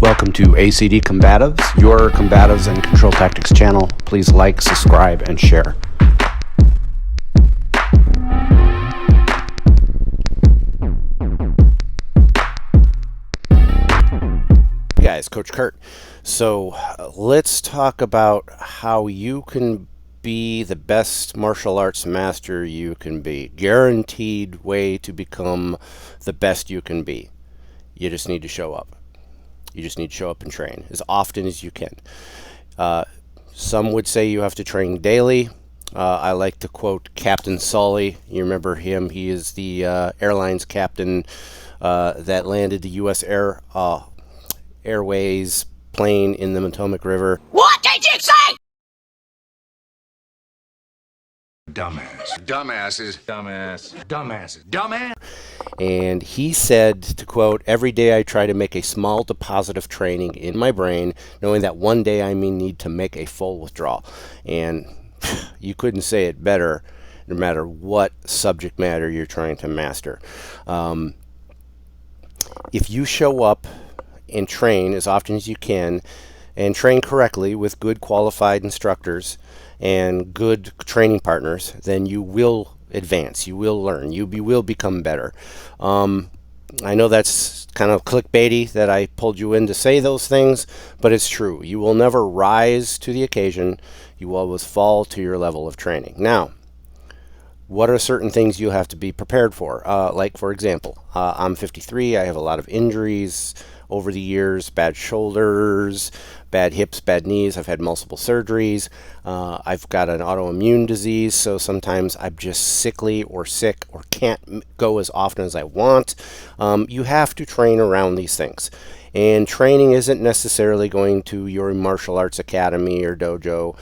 Welcome to ACD Combatives, your combatives and control tactics channel. Please like, subscribe, and share. Hey guys, Coach Kurt. So let's talk about how you can be the best martial arts master you can be. Guaranteed way to become the best you can be. You just need to show up. You just need to show up and train as often as you can. Some would say you have to train daily. I like to quote Captain Sully. You remember him? He is the airlines captain that landed the U.S. Airways plane in the Potomac River. What did you say? Dumbass. Dumbasses. Dumbass. Dumbasses. Dumbass. And he said, to quote, "Every day I try to make a small deposit of training in my brain, knowing that one day I may need to make a full withdrawal." And you couldn't say it better, no matter what subject matter you're trying to master. If you show up and train as often as you can, and train correctly with good qualified instructors and good training partners, then you will advance, you will learn, you will become better. I know that's kind of clickbaity that I pulled you in to say those things, but it's true. You will never rise to the occasion. You will always fall to your level of training. Now, what are certain things you have to be prepared for? Like, for example, I'm 53. I have a lot of injuries over the years, bad shoulders, bad hips, bad knees. I've had multiple surgeries. I've got an autoimmune disease, so sometimes I'm just sickly or sick or can't go as often as I want. You have to train around these things. And training isn't necessarily going to your martial arts academy or dojo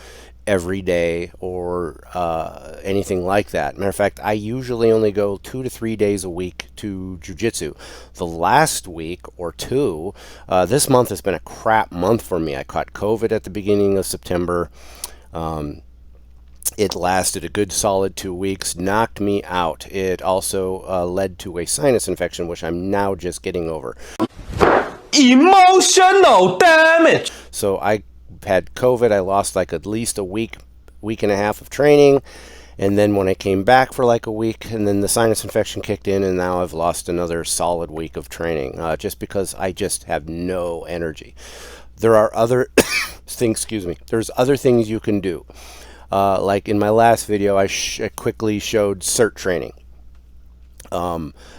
every day or anything like that. Matter of fact, I usually only go 2 to 3 days a week to jiu-jitsu. The last week or two, this month has been a crap month for me. I caught COVID at the beginning of September. It lasted a good solid 2 weeks, knocked me out. It also led to a sinus infection, which I'm now just getting over. Emotional damage. So I had COVID. I lost like at least a week and a half of training, and then when I came back for like a week, and then the sinus infection kicked in, and now I've lost another solid week of training just because I just have no energy. There are other things, there's other things you can do. Like in my last video, I quickly showed CERT training.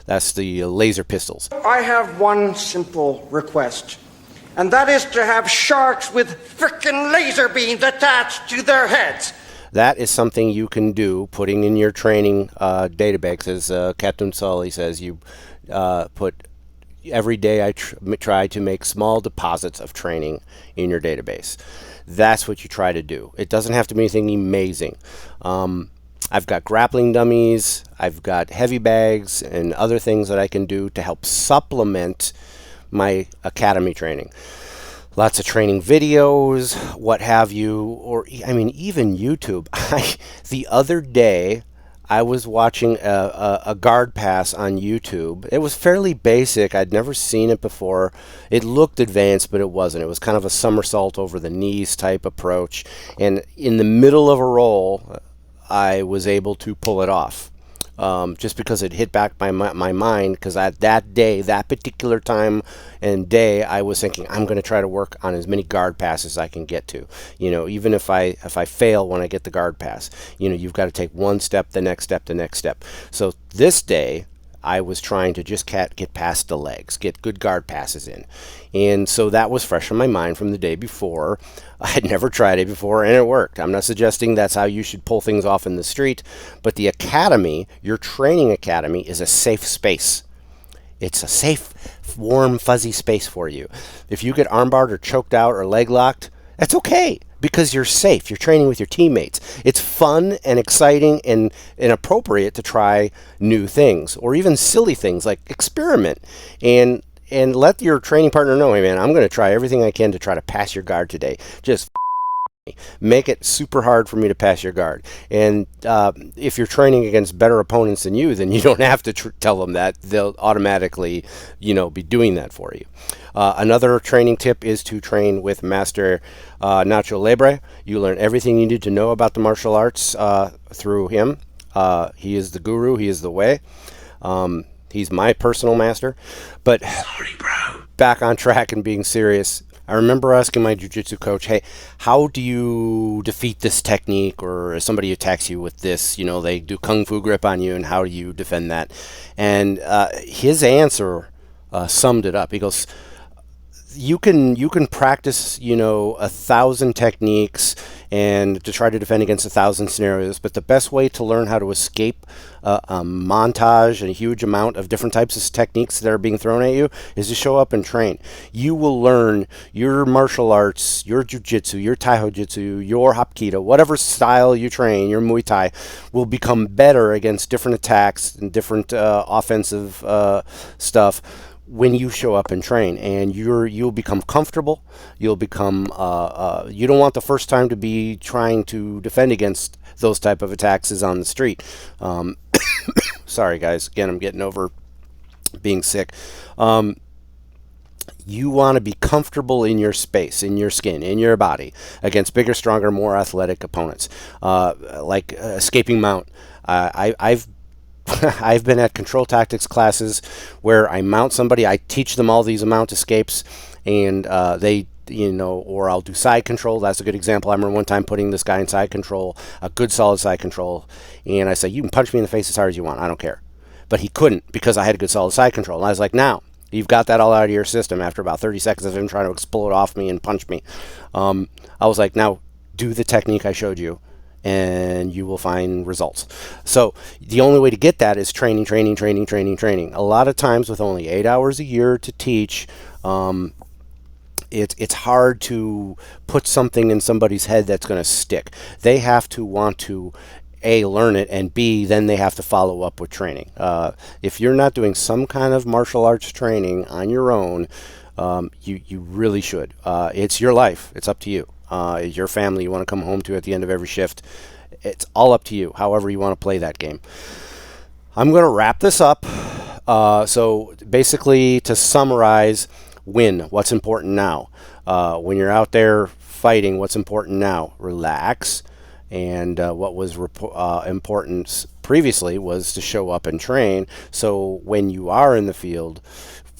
That's the laser pistols. I have one simple request, and that is to have sharks with frickin' laser beams attached to their heads. That is something you can do, putting in your training database. As Captain Sully says, you put every day I try to make small deposits of training in your database. That's what you try to do. It doesn't have to be anything amazing. I've got grappling dummies, I've got heavy bags, and other things that I can do to help supplement my academy training. Lots of training videos, what have you, or I mean even YouTube. The other day I was watching a guard pass on YouTube. It was fairly basic. I'd never seen it before. It looked advanced, but it wasn't. It was kind of a somersault over the knees type approach, and in the middle of a roll I was able to pull it off. Just because it hit back my mind, because at that day, that particular time and day, I was thinking I'm going to try to work on as many guard passes as I can get to. You know, even if I fail when I get the guard pass, you know, you've got to take one step, the next step, the next step. So this day, I was trying to just get past the legs, get good guard passes in. And so that was fresh in my mind from the day before. I had never tried it before, and it worked. I'm not suggesting that's how you should pull things off in the street, but the academy, your training academy, is a safe space. It's a safe, warm, fuzzy space for you. If you get armbarred or choked out or leg locked, that's okay, because you're safe. You're training with your teammates. It's fun and exciting and appropriate to try new things, or even silly things like experiment and let your training partner know, hey man, I'm going to try everything I can to try to pass your guard today. Just Make it super hard for me to pass your guard. And if you're training against better opponents than you, then you don't have to tell them that. They'll automatically, be doing that for you. Another training tip is to train with Master Nacho Libre. You learn everything you need to know about the martial arts through him. He is the guru. He is the way. He's my personal master. But sorry, bro. Back on track and being serious. I remember asking my jiu-jitsu coach, hey, how do you defeat this technique? Or if somebody attacks you with this, they do kung fu grip on you, and how do you defend that? And his answer summed it up. He goes, you can practice 1,000 techniques and to try to defend against 1,000 scenarios, but the best way to learn how to escape a montage and a huge amount of different types of techniques that are being thrown at you is to show up and train. You will learn your martial arts, your jiu-jitsu, your taijutsu, your hapkido, whatever style you train, your Muay Thai, will become better against different attacks and different offensive stuff when you show up and train, and you'll become comfortable. You'll become you don't want the first time to be trying to defend against those type of attacks is on the street. Sorry guys, again, I'm getting over being sick. You want to be comfortable in your space, in your skin, in your body against bigger, stronger, more athletic opponents, like escaping mount. I've I've been at control tactics classes where I mount somebody, I teach them all these mount escapes, and they, or I'll do side control. That's a good example. I remember one time putting this guy in side control, a good solid side control, and I said, you can punch me in the face as hard as you want, I don't care. But he couldn't because I had a good solid side control. And I was like, now, you've got that all out of your system after about 30 seconds of him trying to explode off me and punch me. I was like, now, do the technique I showed you, and you will find results. So the only way to get that is training. A lot of times with only 8 hours a year to teach, it's hard to put something in somebody's head that's going to stick. They have to want to A, learn it, and B, then they have to follow up with training. If you're not doing some kind of martial arts training on your own, you really should. It's your life. It's up to you. Your family you want to come home to at the end of every shift. It's all up to you, however you want to play that game. I'm going to wrap this up. So basically, to summarize, win. What's important now? When you're out there fighting, what's important now? Relax. And what was important previously was to show up and train. So when you are in the field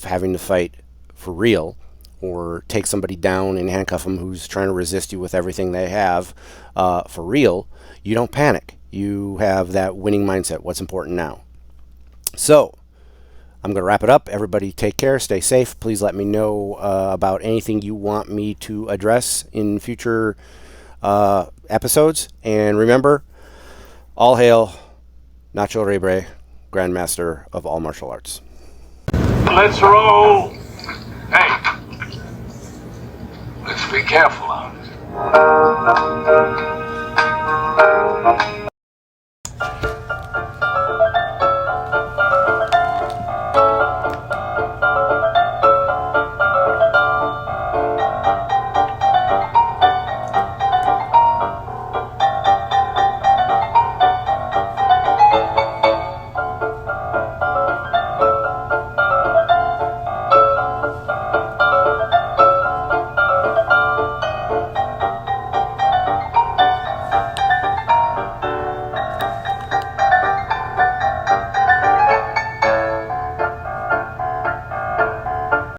having to fight for real, or take somebody down and handcuff them who's trying to resist you with everything they have for real, you don't panic. You have that winning mindset. What's important now? So I'm going to wrap it up. Everybody take care. Stay safe. Please let me know about anything you want me to address in future episodes. And remember, all hail Nacho Libre, Grandmaster of all martial arts. Let's roll. Hey. Let's be careful out.